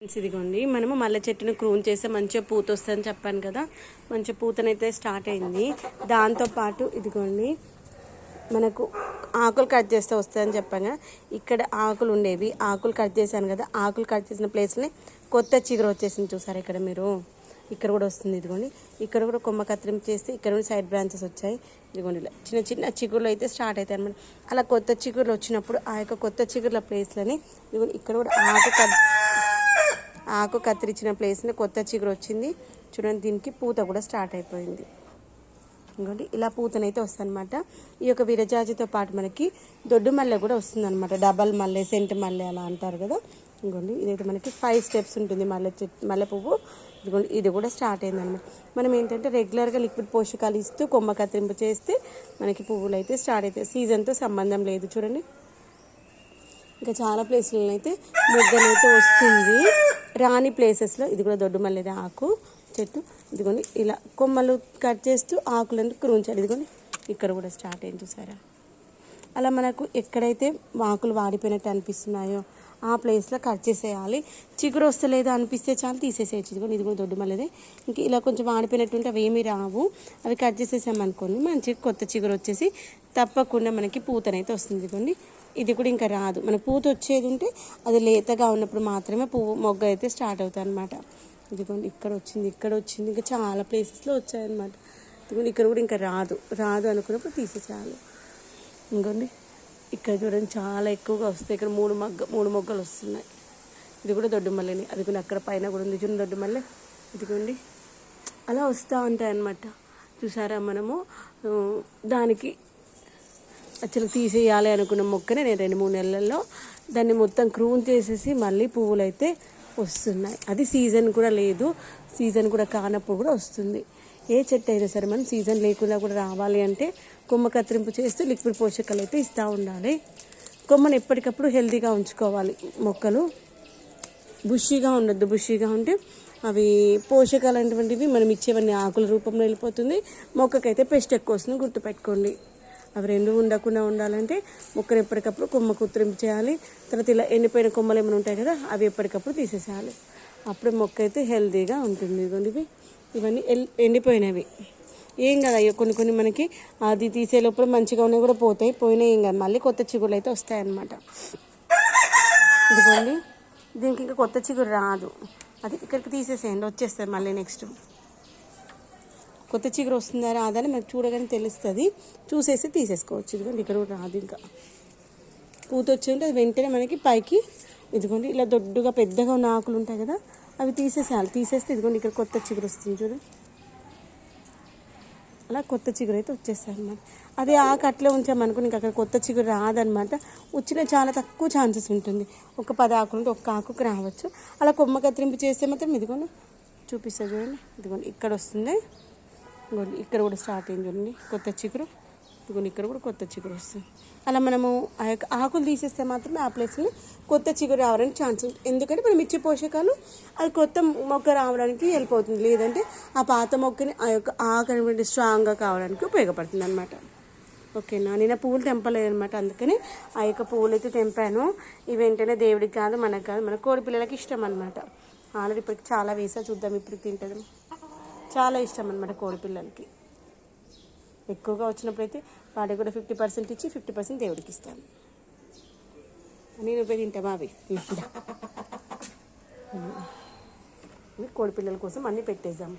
ఇదిగోండి మనము మల్లె చెట్టును క్రూన్ చేస్తే మంచిగా పూత వస్తుందని చెప్పాను కదా. మంచిగా పూతనైతే స్టార్ట్ అయింది. దాంతోపాటు ఇదిగోండి మనకు ఆకులు కట్ చేస్తే వస్తుందని చెప్పాను కదా. ఇక్కడ ఆకులు ఉండేవి, ఆకులు కట్ చేశాను కదా. ఆకులు కట్ చేసిన ప్లేస్లో కొత్త చిగురు వచ్చేసింది చూసారు ఇక్కడ మీరు. ఇక్కడ కూడా వస్తుంది ఇదిగోండి. ఇక్కడ కూడా కొమ్మ కత్తిరింపు చేస్తే ఇక్కడ కూడా సైడ్ బ్రాంచెస్ వచ్చాయి. ఇదిగోండి ఇలా చిన్న చిన్న చిగురులు అయితే స్టార్ట్ అవుతాయి అనమాట. అలా కొత్త చిగురులు వచ్చినప్పుడు ఆ యొక్క కొత్త చిగురుల ప్లేస్లని ఇదిగోండి ఇక్కడ కూడా ఆకు కత్తిరించిన ప్లేస్ని కొత్త చిగురు వచ్చింది చూడండి. దీనికి పూత కూడా స్టార్ట్ అయిపోయింది. ఇంకోటి ఇలా పూతనైతే వస్తుందన్నమాట. ఈ యొక్క విరజాజితో పాటు మనకి దొడ్డు మల్లె కూడా వస్తుందన్నమాట. డబల్ మల్లె, సెంటు మల్లె అలా అంటారు కదా. ఇంకోండి ఇదైతే మనకి 5 స్టెప్స్ ఉంటుంది మల్లె పువ్వు. ఇదిగోండి ఇది కూడా స్టార్ట్ అయిందన్నమాట. మనం ఏంటంటే రెగ్యులర్గా లిక్విడ్ పోషకాలు ఇస్తూ కొమ్మ కత్తిరింపు చేస్తే మనకి పువ్వులు అయితే స్టార్ట్ అవుతాయి. సీజన్తో సంబంధం లేదు చూడండి. ఇంకా చాలా ప్లేస్లలో అయితే మొగ్గనైతే వస్తుంది. రాని ప్లేసెస్లో ఇది కూడా దొడ్డు మల్లెది ఆకు చెట్టు. ఇదిగోండి ఇలా కొమ్మలు కట్ చేస్తూ ఆకులను క్రూంచాలి. ఇదిగోండి ఇక్కడ కూడా స్టార్ట్ అయింది చూసారా. అలా మనకు ఎక్కడైతే ఆకులు వాడిపోయినట్టు అనిపిస్తున్నాయో ఆ ప్లేస్లో కట్ చేసేయాలి. చిగురు వస్తలేదో అనిపిస్తే చాలు తీసేసేయచ్చు. ఇదిగోండి ఇది కూడా దొడ్డు మల్లెదే. ఇంకా ఇలా కొంచెం వాడిపోయినట్టు ఉంటే అవి ఏమీ రావు. అవి కట్ చేసేసామనుకోండి మంచిగా కొత్త చిగురు వచ్చేసి తప్పకుండా మనకి పూతనైతే వస్తుంది. ఇదిగోండి ఇది కూడా ఇంకా రాదు. మనకు పూత వచ్చేది ఉంటే అది లేతగా ఉన్నప్పుడు మాత్రమే పువ్వు మొగ్గ అయితే స్టార్ట్ అవుతాయి అన్నమాట. ఇదిగోండి ఇక్కడ వచ్చింది ఇంకా చాలా ప్లేసెస్లో వచ్చాయన్నమాట. ఇదిగోండి ఇక్కడ కూడా ఇంకా రాదు అనుకున్నప్పుడు తీసేసేయాలి. ఇంకోండి ఇక్కడ చూడండి చాలా ఎక్కువగా వస్తాయి. ఇక్కడ మూడు మొగ్గలు వస్తున్నాయి. ఇది కూడా దొడ్డు మల్లెని. అది కూడా అక్కడ పైన కూడా ఉంది చూడండి దొడ్డు మల్లె. ఇదిగోండి అలా వస్తూ ఉంటాయి అన్నమాట. చూసారా మనము దానికి అసలు తీసేయాలి అనుకున్న మొక్కనే నేను 2-3 నెలల్లో దాన్ని మొత్తం క్రూన్ చేసేసి మళ్ళీ పువ్వులు అయితే వస్తున్నాయి. అది సీజన్ కూడా లేదు, సీజన్ కూడా కానప్పుడు కూడా వస్తుంది. ఏ చెట్టు అయినా సరే మనం సీజన్ లేకుండా కూడా రావాలి అంటే కొమ్మ కత్తిరింపు చేస్తూ లిక్విడ్ పోషకాలు అయితే ఇస్తూ ఉండాలి. కొమ్మను ఎప్పటికప్పుడు హెల్తీగా ఉంచుకోవాలి. మొక్కలు బుషీగా ఉండొద్దు. బుషీగా ఉంటే అవి పోషకాలు అనేటువంటివి మనం ఇచ్చేవన్నీ ఆకుల రూపంలో వెళ్ళిపోతుంది. మొక్కకైతే పెస్ట్ ఎక్కువ వస్తుంది, గుర్తుపెట్టుకోండి. అవి రెండు ఉండకుండా ఉండాలంటే మొక్కను ఎప్పటికప్పుడు కొమ్మ కత్తిరింపు చేయాలి. తర్వాత ఇలా ఎండిపోయిన కొమ్మలు ఏమైనా ఉంటాయి కదా అవి ఎప్పటికప్పుడు తీసేసేయాలి. అప్పుడు మొక్క అయితే హెల్తీగా ఉంటుంది. ఇవన్నీ ఎండిపోయినవి ఏం కదా. అయ్యో కొన్ని మనకి అది తీసే లోపల మంచిగా ఉన్నాయి కూడా పోయినాయి ఏం కాదు. మళ్ళీ కొత్త చిగురులు అయితే వస్తాయన్నమాట. ఇదిగోండి దీనికి ఇంకా కొత్త చిగురు రాదు. అది ఇక్కడికి తీసేసేయండి, వచ్చేస్తుంది మళ్ళీ నెక్స్ట్ కొత్త చిగురు వస్తుందా రాదని మనకు చూడగానే తెలుస్తుంది. చూసేసి తీసేసుకోవచ్చు. ఇదిగోండి ఇక్కడ కూడా రాదు. ఇంకా పూత వచ్చి ఉంటే అది వెంటనే మనకి పైకి ఇదిగోండి ఇలా దొడ్డుగా పెద్దగా ఉన్న ఆకులు ఉంటాయి కదా అవి తీసేసేయాలి. తీసేస్తే ఇదిగోండి ఇక్కడ కొత్త చిగురు వస్తుంది చూడండి. అలా కొత్త చిగురు అయితే వచ్చేస్తాయి అన్నమాట. అదే ఆకు అట్లే ఉంచామనుకుని ఇంకా అక్కడ కొత్త చిగురు రాదనమాట. వచ్చిన చాలా తక్కువ ఛాన్సెస్ ఉంటుంది. ఒక 10 ఆకులు ఉంటే ఒక్క ఆకుకు రావచ్చు. అలా కొమ్మ కత్తిరింపు చేస్తే మాత్రం ఇదిగోండి చూపిస్తుంది చూడండి. ఇదిగోండి ఇక్కడ వస్తుంది. ఇదిగోండి ఇక్కడ కూడా స్టార్ట్ అయింది చూడండి కొత్త చిగురు. ఇదిగోండి ఇక్కడ కూడా కొత్త చిగురు వస్తుంది. అలా మనము ఆ యొక్క ఆకులు తీసేస్తే మాత్రమే ఆ ప్లేస్లో కొత్త చిగురు రావడానికి ఛాన్స్ ఉంటుంది. ఎందుకంటే మనం ఇచ్చే పోషకాలు అది కొత్త మొక్క రావడానికి హెల్ప్ అవుతుంది. లేదంటే ఆ పాత మొక్కని ఆ యొక్క ఆకు అనేటువంటి స్ట్రాంగ్గా కావడానికి ఉపయోగపడుతుంది అనమాట. ఓకేనా. నేను పువ్వులు తెంపలేదనమాట, అందుకని ఆ యొక్క పువ్వులు అయితే తెంపాను. ఇవి వెంటనే దేవుడికి కాదు మనకు కాదు, మన కోడి పిల్లలకి ఇష్టం అనమాట. ఆల్రెడీ ఇప్పటికి చాలా వేసా, చూద్దాం ఇప్పుడు తింటుంది. చాలా ఇష్టం అనమాట కోడి పిల్లలకి. ఎక్కువగా వచ్చినప్పుడు అయితే వాడికి కూడా 50% ఇచ్చి 50% దేవుడికి ఇస్తాను. నేను పోయి తింటా బావి. కోడి పిల్లల కోసం అన్నీ పెట్టేద్దాం.